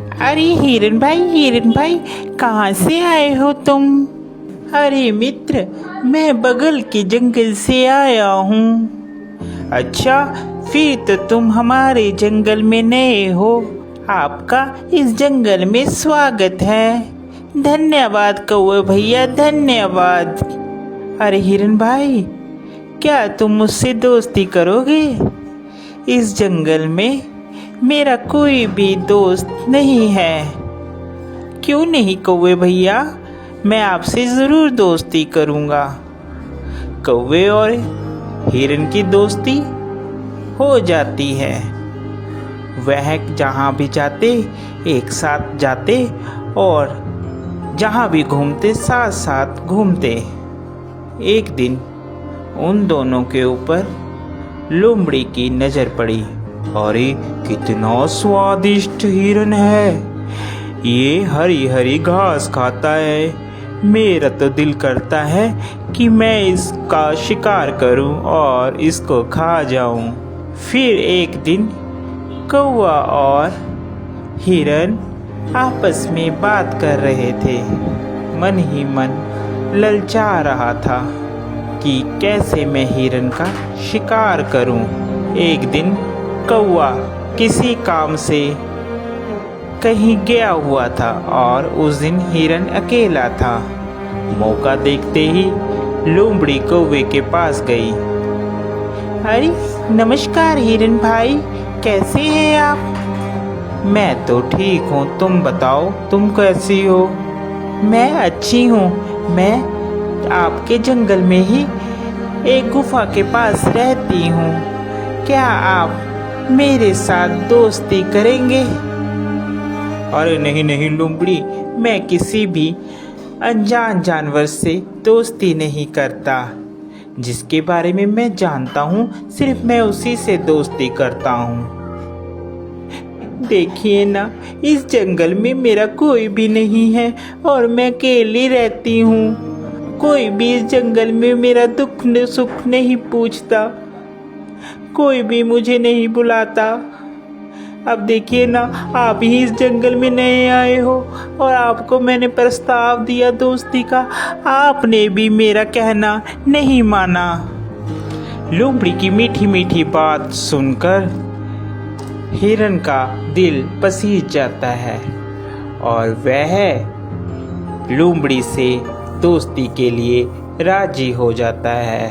अरे हिरन भाई, कहाँ से आए हो तुम? अरे मित्र, मैं बगल के जंगल से आया हूँ। अच्छा, फिर तो तुम हमारे जंगल में नए हो। आपका इस जंगल में स्वागत है। धन्यवाद कौवे भैया, धन्यवाद। अरे हिरन भाई, क्या तुम मुझसे दोस्ती करोगे? इस जंगल में मेरा कोई भी दोस्त नहीं है। क्यों नहीं कौवे भैया, मैं आपसे ज़रूर दोस्ती करूँगा। कौवे और हिरन की दोस्ती हो जाती है। वह जहाँ भी जाते एक साथ जाते और जहाँ भी घूमते साथ साथ घूमते। एक दिन उन दोनों के ऊपर लोमड़ी की नज़र पड़ी। अरे कितना स्वादिष्ट हिरन है, ये हरी हरी घास खाता है। मेरा तो दिल करता है कि मैं इसका शिकार करूं और इसको खा जाऊं। फिर एक दिन कौवा और हिरन आपस में बात कर रहे थे। मन ही मन ललचा रहा था कि कैसे मैं हिरन का शिकार करूं। एक दिन कौवा किसी काम से कहीं गया हुआ था और उस दिन हिरन अकेला था। मौका देखते ही लोमड़ी कौवे के पास गई। अरे नमस्कार हिरन भाई, कैसे हैं आप? मैं तो ठीक हूँ, तुम बताओ तुम कैसी हो? मैं अच्छी हूँ। मैं आपके जंगल में ही एक गुफा के पास रहती हूँ। क्या आप मेरे साथ दोस्ती करेंगे? अरे नहीं नहीं लोमड़ी, मैं किसी भी अनजान जानवर से दोस्ती नहीं करता। जिसके बारे में मैं जानता हूँ सिर्फ मैं उसी से दोस्ती करता हूँ। देखिए ना, इस जंगल में मेरा कोई भी नहीं है और मैं अकेली रहती हूँ। कोई भी इस जंगल में मेरा दुख सुख नहीं पूछता, कोई भी मुझे नहीं बुलाता। अब देखिए ना, आप ही इस जंगल में नए आए हो और आपको मैंने प्रस्ताव दिया दोस्ती का, आपने भी मेरा कहना नहीं माना। लोमड़ी की मीठी मीठी बात सुनकर हिरन का दिल पसीज जाता है और वह लोमड़ी से दोस्ती के लिए राजी हो जाता है।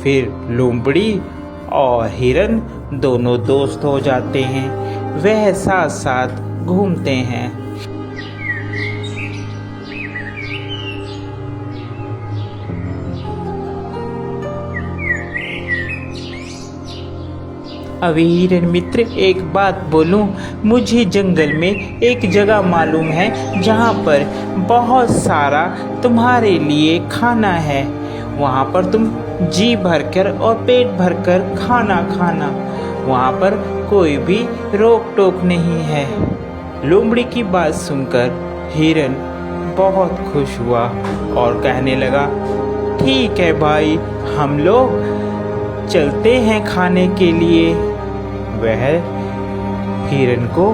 फिर लोमड़ी और हिरन दोनों दोस्त हो जाते हैं। वह साथ साथ घूमते हैं। अभी हिरन मित्र, एक बात बोलूं, मुझे जंगल में एक जगह मालूम है जहाँ पर बहुत सारा तुम्हारे लिए खाना है। वहाँ पर तुम जी भरकर और पेट भरकर खाना खाना, वहाँ पर कोई भी रोक टोक नहीं है। लोमड़ी की बात सुनकर हिरन बहुत खुश हुआ और कहने लगा, ठीक है भाई, हम लोग चलते हैं खाने के लिए। वह हिरन को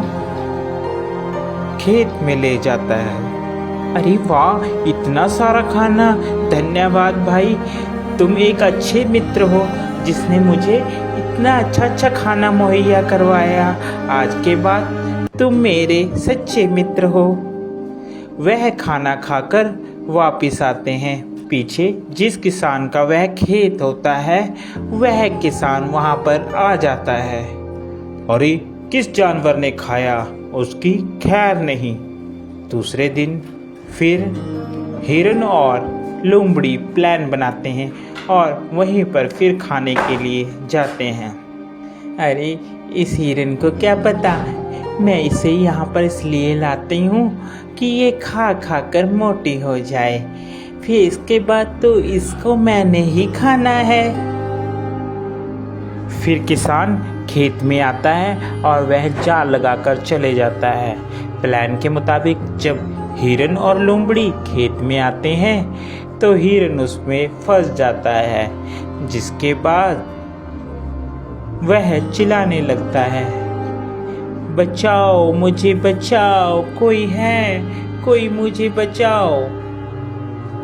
खेत में ले जाता है। अरे वाह, इतना सारा खाना! धन्यवाद भाई, तुम एक अच्छे मित्र हो जिसने मुझे इतना अच्छा खाना मुहैया करवाया। आज के बाद तुम मेरे सच्चे मित्र हो। वह खाना खाकर वापिस आते हैं। पीछे जिस किसान का वह खेत होता है, वह किसान वहाँ पर आ जाता है। अरे किस जानवर ने खाया, उसकी खैर नहीं। दूसरे दिन फिर हिरन और लोमड़ी प्लान बनाते हैं और वहीं पर फिर खाने के लिए जाते हैं। अरे इस हिरन को क्या पता, मैं इसे यहाँ पर इसलिए लाती हूँ कि ये खा खा कर मोटी हो जाए, फिर इसके बाद तो इसको मैंने ही खाना है। फिर किसान खेत में आता है और वह जाल लगाकर चले जाता है। प्लान के मुताबिक जब हिरन और लोमड़ी खेत में आते हैं तो हिरन उसमें फंस जाता है, जिसके बाद वह चिल्लाने लगता है, बचाओ, मुझे बचाओ, कोई है, कोई मुझे बचाओ।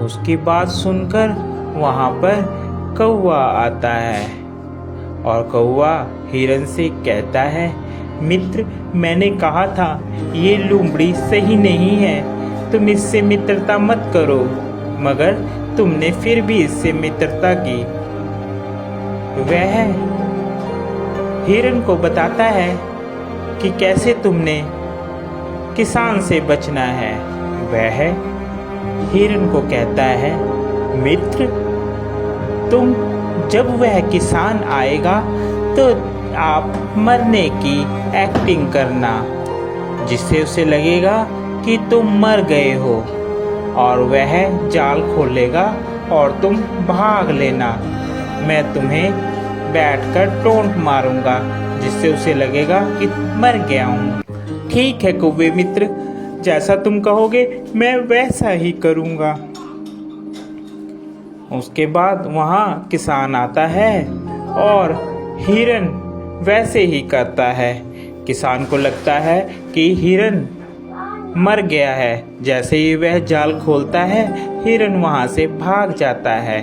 उसकी बात सुनकर वहाँ पर कौवा आता है और कौवा हिरन से कहता है, मित्र, मैंने कहा था ये लोमड़ी सही नहीं है, तुम इससे मित्रता मत करो, मगर तुमने फिर भी इससे मित्रता की। वह हिरन को बताता है कि कैसे तुमने किसान से बचना है। वह हिरन को कहता है, मित्र, तुम जब वह किसान आएगा तो आप मरने की एक्टिंग करना, जिससे उसे लगेगा कि तुम मर गए हो, और वह जाल खोलेगा और तुम भाग लेना। मैं तुम्हें बैठकर टोंट मारूंगा, जिससे उसे लगेगा कि मर गया हूँ। ठीक है कौवे मित्र, जैसा तुम कहोगे मैं वैसा ही करूँगा। उसके बाद वहाँ किसान आता है और हिरन वैसे ही करता है। किसान को लगता है कि हिरन मर गया है। जैसे ही वह जाल खोलता है, हिरन वहाँ से भाग जाता है।